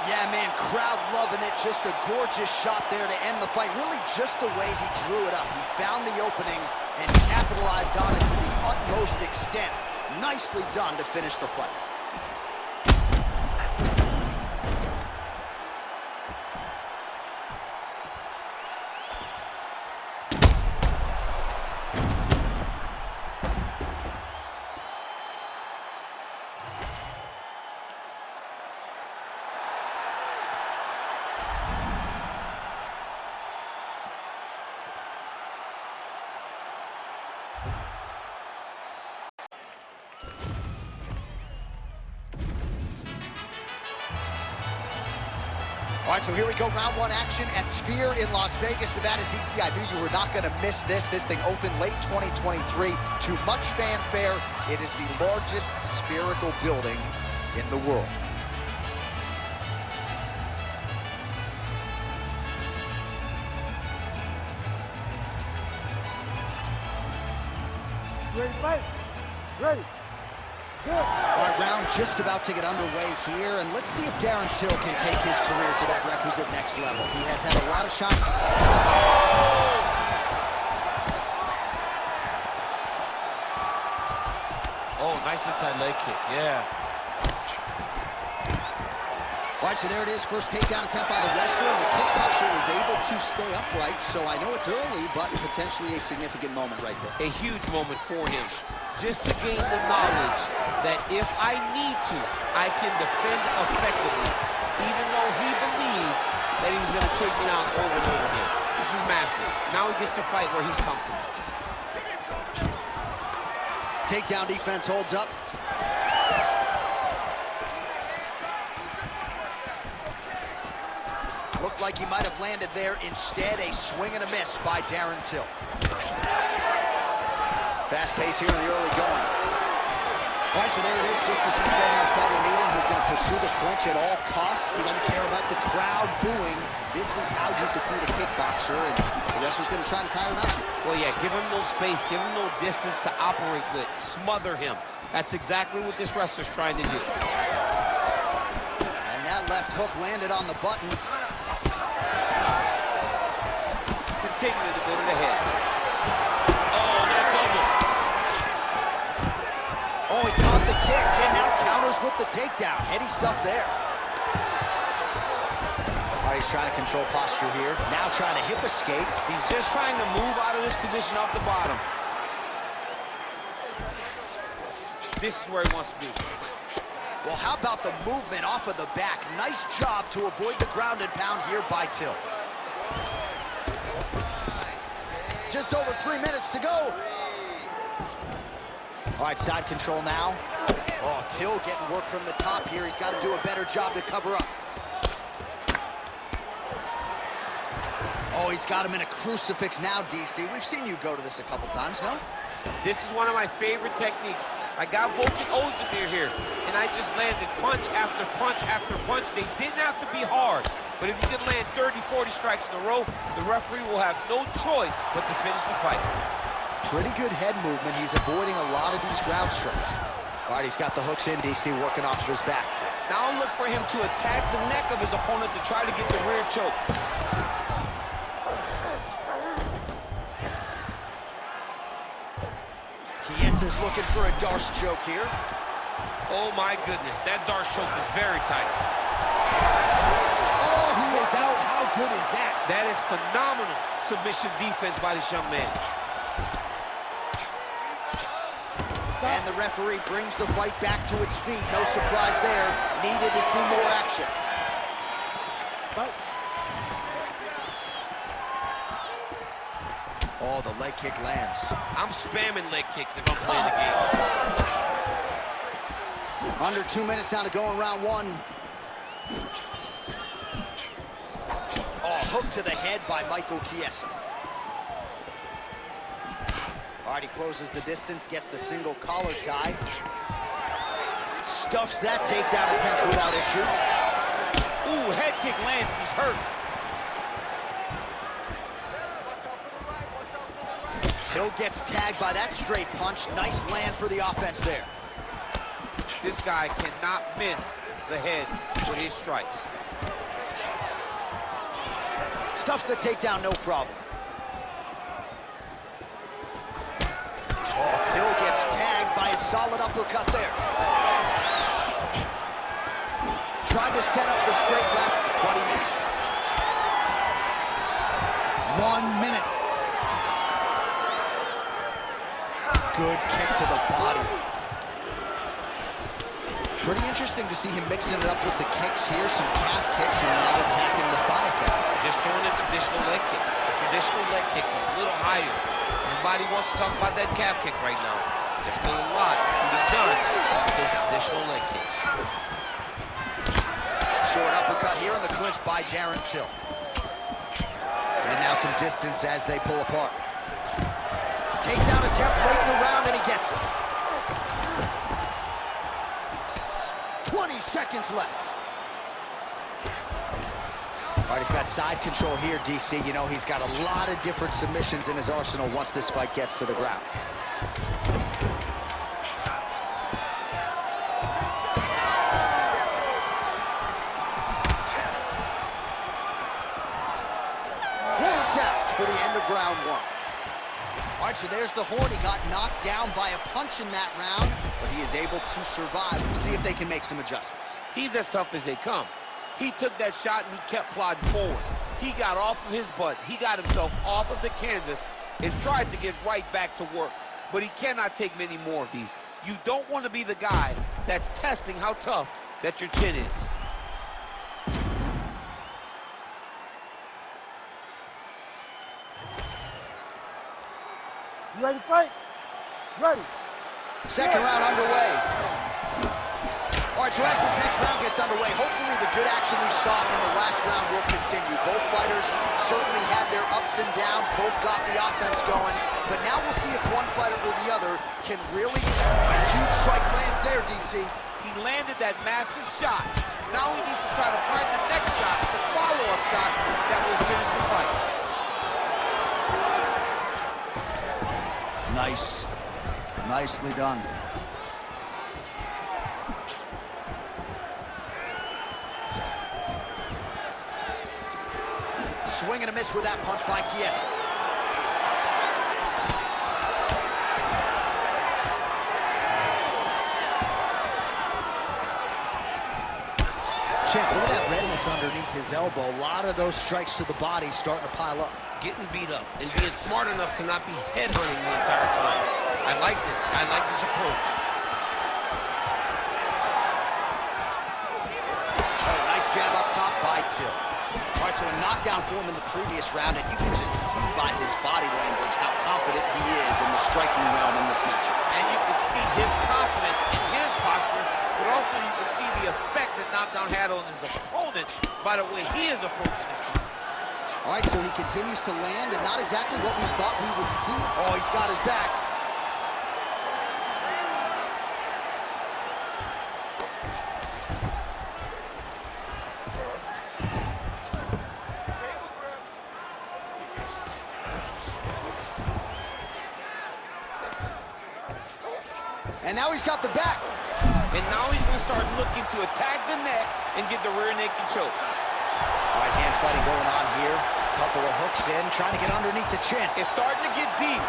Yeah, man, crowd loving it. Just a gorgeous shot there to end the fight. Really just the way he drew it up. He found the opening and capitalized on it to the utmost extent. Nicely done to finish the fight. All right, so here we go, round one action at Sphere in Las Vegas, Nevada, DC. I knew you were not going to miss this. This thing opened late 2023 to much fanfare. It is the largest spherical building in the world. Ready, fight. Ready. Good. All right, round just about to get underway here, and let's see if Darren Till can take his career to that requisite next level. He has had a lot of shots. Oh, nice inside leg kick, yeah. All right, so there it is, first takedown attempt by the wrestler, and the kickboxer is able to stay upright, so I know it's early, but potentially a significant moment right there. A huge moment for him, just to gain the knowledge that if I need to, I can defend effectively, even though he believed that he was going to take me down over and over again. This is massive. Now he gets to fight where he's comfortable. Takedown defense holds up. Looked like he might have landed there. Instead, a swing and a miss by Darren Till. Fast pace here in the early going. All right, so there it is. Just as he said in our fighting meeting, he's going to pursue the clinch at all costs. He doesn't care about the crowd booing. This is how you defeat a kickboxer, and the wrestler's going to try to tire him out. Well, yeah, give him no space, give him no distance to operate with, smother him. That's exactly what this wrestler's trying to do. And that left hook landed on the button. Continuing to go to the head. Oh, nice elbow. Oh, he caught the kick and now counters with the takedown. Heady stuff there. All right, he's trying to control posture here. Now trying to hip escape. He's just trying to move out of this position off the bottom. This is where he wants to be. Well, how about the movement off of the back? Nice job to avoid the ground and pound here by Till. Just over 3 minutes to go. All right, side control now. Oh, Till getting work from the top here. He's got to do a better job to cover up. Oh, he's got him in a crucifix now, DC. We've seen you go to this a couple times, no? This is one of my favorite techniques. I got Volkan Ozdemir here, and I just landed punch after punch after punch. They didn't have to be hard, but if you can land 30, 40 strikes in a row, the referee will have no choice but to finish the fight. Pretty good head movement. He's avoiding a lot of these ground strikes. All right, he's got the hooks in, DC, working off of his back. Now look for him to attack the neck of his opponent to try to get the rear choke. Chiesa's looking for a Darce choke here. Oh my goodness, that Darce choke is very tight. Oh, he is out. How good is that? That is phenomenal submission defense by this young man. And the referee brings the fight back to its feet. No surprise there. Needed to see more action. Fight. Oh, the leg kick lands. I'm spamming leg kicks if I'm playing the game. Under 2 minutes now to go in round one. Oh, hook to the head by Michael Chiesa. All right, he closes the distance, gets the single collar tie. Stuffs that takedown attempt without issue. Ooh, head kick lands, he's hurt. Hill gets tagged by that straight punch. Nice land for the offense there. This guy cannot miss the head with his strikes. Stuffs the takedown, no problem. Oh, Till gets tagged by a solid uppercut there. Tried to set up the straight left, but he missed. 1 minute. Good kick to the body. Pretty interesting to see him mixing it up with the kicks here, some calf kicks, and now attacking the thigh thing. Just throwing a traditional leg kick. The traditional leg kick was a little higher. Everybody wants to talk about that calf kick right now. There's still a lot to be done with those traditional leg kicks. Short uppercut here in the clinch by Darren Till. And now some distance as they pull apart. Takedown attempt late in the round, and he gets it. 20 seconds left. All right, he's got side control here, DC. You know, he's got a lot of different submissions in his arsenal once this fight gets to the ground. Close out for the end of round one. All right, so there's the horn. He got knocked down by a punch in that round, but he is able to survive. We'll see if they can make some adjustments. He's as tough as they come. He took that shot and he kept plodding forward. He got off of his butt. He got himself off of the canvas and tried to get right back to work. But he cannot take many more of these. You don't want to be the guy that's testing how tough that your chin is. You ready to fight? Ready. Second round underway. All right, so as this next round gets underway, hopefully the good action we saw in the last round will continue. Both fighters certainly had their ups and downs, both got the offense going, but now we'll see if one fighter or the other can really... Huge strike lands there, DC. He landed that massive shot. Now he needs to try to find the next shot, the follow-up shot that will finish the fight. Nice. Nicely done. Swing and a miss with that punch by Chiesa. Champ, look at that redness underneath his elbow. A lot of those strikes to the body starting to pile up. Getting beat up and being smart enough to not be headhunting the entire time. I like this. I like this approach. Oh, nice jab up top by Till. All right, so a knockdown for him in the previous round, and you can just see by his body language how confident he is in the striking realm in this matchup. And you can see his confidence in his posture, but also you can see the effect that knockdown had on his opponent by the way he is approaching this fight. All right, so he continues to land, and not exactly what we thought we would see. Oh, he's got his back. And now he's got the back. And now he's going to start looking to attack the neck and get the rear naked choke. Right hand fighting going on here. Couple of hooks in, trying to get underneath the chin. It's starting to get deep.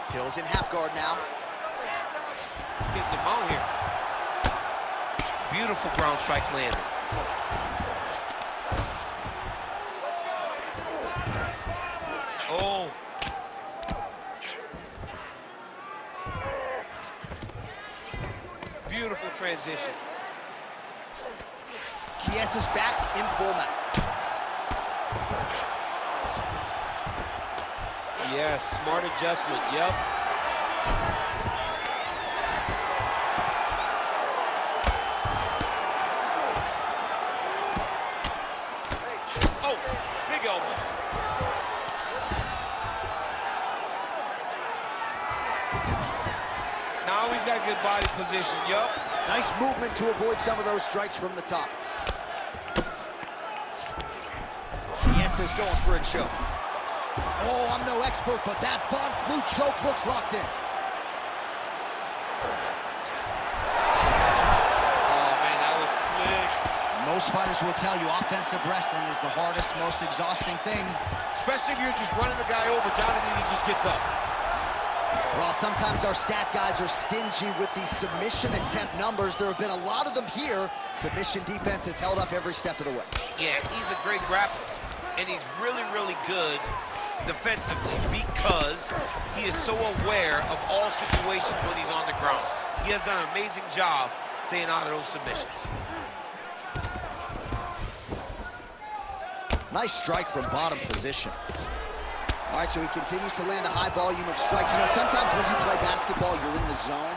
Till's in half guard now. Getting him out here. Beautiful ground strikes landed. Oh. Beautiful transition. Chiesa's back in full mount. Yes, smart adjustment, yep. Oh, big elbow. Now he's got good body position, yup. Nice movement to avoid some of those strikes from the top. Chiesa's going for a choke. Oh, I'm no expert, but that Von Flue choke looks locked in. Oh, man, Most fighters will tell you offensive wrestling is the hardest, most exhausting thing. Especially if you're just running the guy over, Jonathan, he just gets up. Well, sometimes our stat guys are stingy with these submission attempt numbers. There have been a lot of them here. Submission defense has held up every step of the way. Yeah, he's a great grappler, and he's really, really good defensively because he is so aware of all situations when he's on the ground. He has done an amazing job staying out of those submissions. Nice strike from bottom position. All right, so he continues to land a high volume of strikes. You know, sometimes when you play basketball, you're in the zone.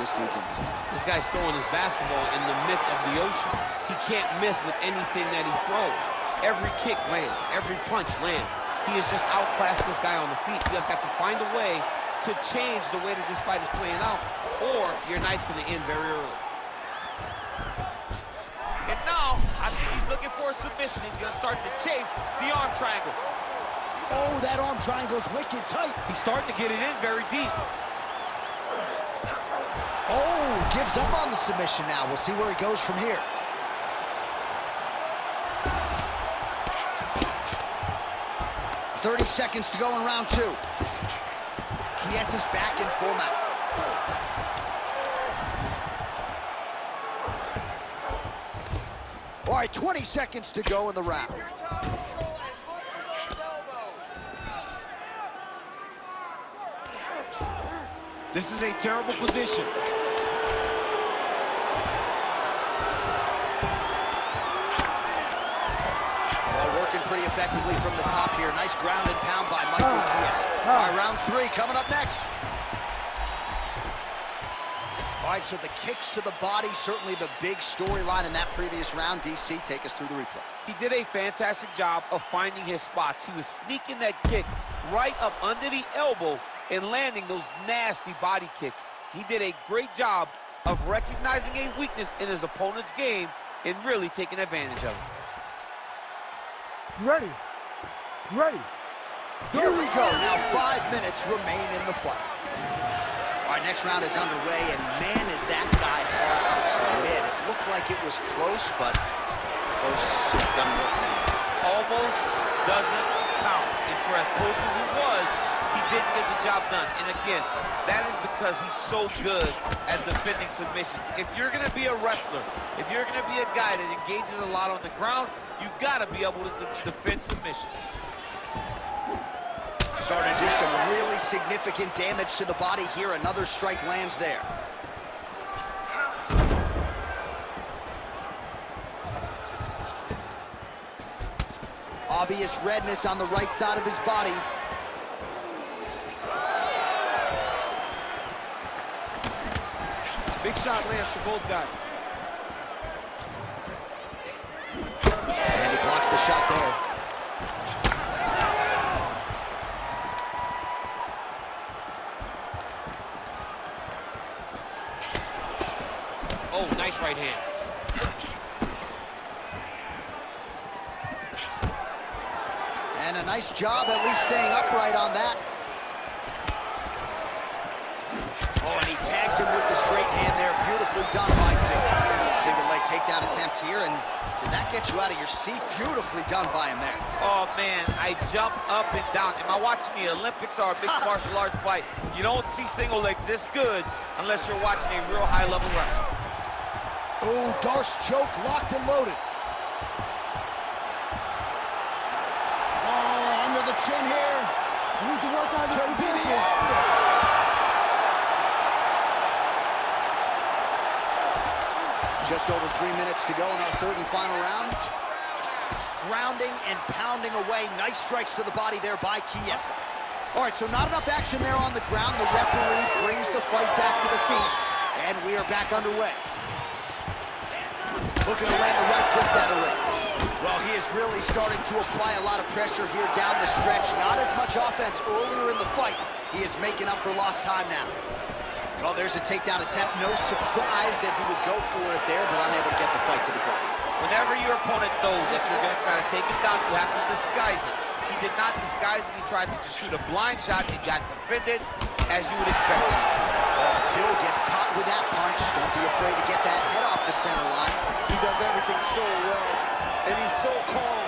This dude's in the zone. This guy's throwing his basketball in the midst of the ocean. He can't miss with anything that he throws. Every kick lands, every punch lands. He has just outclassed this guy on the feet. You have got to find a way to change the way that this fight is playing out, or your night's going to end very early. And now, I think he's looking for a submission. He's going to start to chase the arm triangle. Oh, that arm triangle's wicked tight. He's starting to get it in very deep. Oh, gives up on the submission now. We'll see where he goes from here. Seconds to go in round two. Chiesa's back in full mount. All right, 20 seconds to go in the round. Keep your top control and look for those elbows. This is a terrible position. Working pretty effectively from the top here. Nice ground and pound by Michael Chiesa. All right, round three coming up next. All right, so the kicks to the body, certainly the big storyline in that previous round. DC, take us through the replay. He did a fantastic job of finding his spots. He was sneaking that kick right up under the elbow and landing those nasty body kicks. He did a great job of recognizing a weakness in his opponent's game and really taking advantage of it. Ready. Ready. Here we go. Now 5 minutes remain in the fight. All right, next round is underway, and man, is that guy hard to submit. It looked like it was close, but close doesn't work. Almost doesn't count. And for as close as it was, he didn't get the job done. And again, that is because he's so good at defending submissions. If you're going to be a wrestler, if you're going to be a guy that engages a lot on the ground, you've got to be able to defend submission. Starting to do some really significant damage to the body here. Another strike lands there. Obvious redness on the right side of his body. Big shot lands for both guys. And he blocks the shot there. Oh, nice right hand. And a nice job at least staying upright on that. Oh, and he tags him with the straight hand there. Beautifully done by Tim. Single leg takedown attempt here, and did that get you out of your seat? Beautifully done by him there. Oh, man, I jumped up and down. Am I watching the Olympics or a mixed martial arts fight? You don't see single legs this good unless you're watching a real high-level wrestler. Oh, Darce choke, locked and loaded. Oh, under the chin here. You need to work on this Could be the position. end. Just over 3 minutes to go in our third and final round. Grounding and pounding away. Nice strikes to the body there by Chiesa. All right, so not enough action there on the ground. The referee brings the fight back to the feet, and we are back underway. Looking to land the right just out of range. Well, he is really starting to apply a lot of pressure here down the stretch. Not as much offense earlier in the fight. He is making up for lost time now. Well, there's a takedown attempt. No surprise that he would go for it there, but unable to get the fight to the ground. Whenever your opponent knows that you're going to try to take it down, you have to disguise it. He did not disguise it. He tried to just shoot a blind shot and got defended as you would expect him to. Till gets caught with that punch. Don't be afraid to get that head off the center line. He does everything so well, and he's so calm.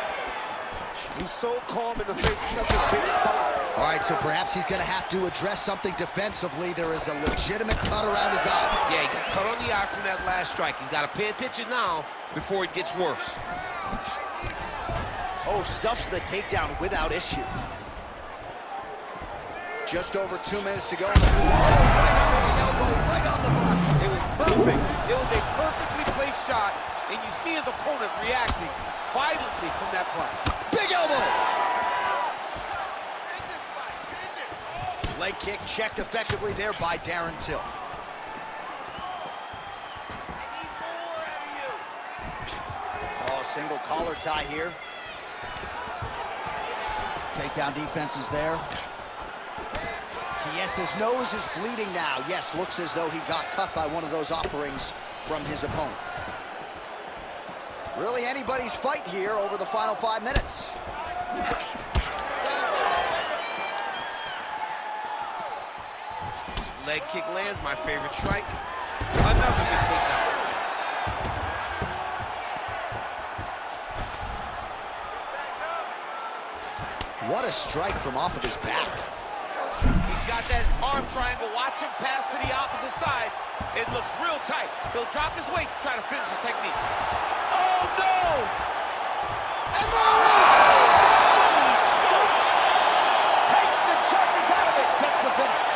He's so calm in the face of such a big spot. All right, so perhaps he's going to have to address something defensively. There is a legitimate cut around his eye. Yeah, he got cut on the eye from that last strike. He's got to pay attention now before it gets worse. Oh, stuffs the takedown without issue. Just over 2 minutes to go in the fourth. Right under the elbow, right on the button. It was perfect. It was a perfectly placed shot, and you see his opponent reacting violently from that punch. Big elbow. Leg kick checked effectively there by Darren Till. Oh, single collar tie here. Takedown defense is there. Chiesa's nose is bleeding now. Yes, looks as though he got cut by one of those offerings from his opponent. Really anybody's fight here over the final 5 minutes. Leg kick lands, my favorite strike. Another big takedown. What a strike from off of his back. He's got that arm triangle. Watch him pass to the opposite side. It looks real tight. He'll drop his weight to try to finish his technique. Oh, no! And there it is! Takes the judges out of it. Gets the finish.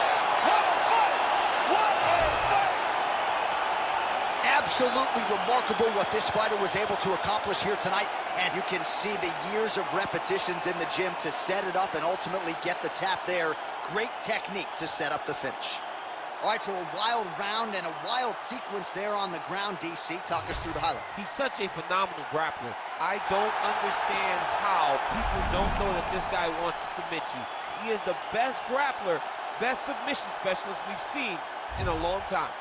Absolutely remarkable what this fighter was able to accomplish here tonight. As you can see, the years of repetitions in the gym to set it up and ultimately get the tap there. Great technique to set up the finish. All right, so a wild round and a wild sequence there on the ground. DC, talk us through the highlight. He's such a phenomenal grappler. I don't understand how people don't know that this guy wants to submit you. He is the best grappler, best submission specialist we've seen in a long time.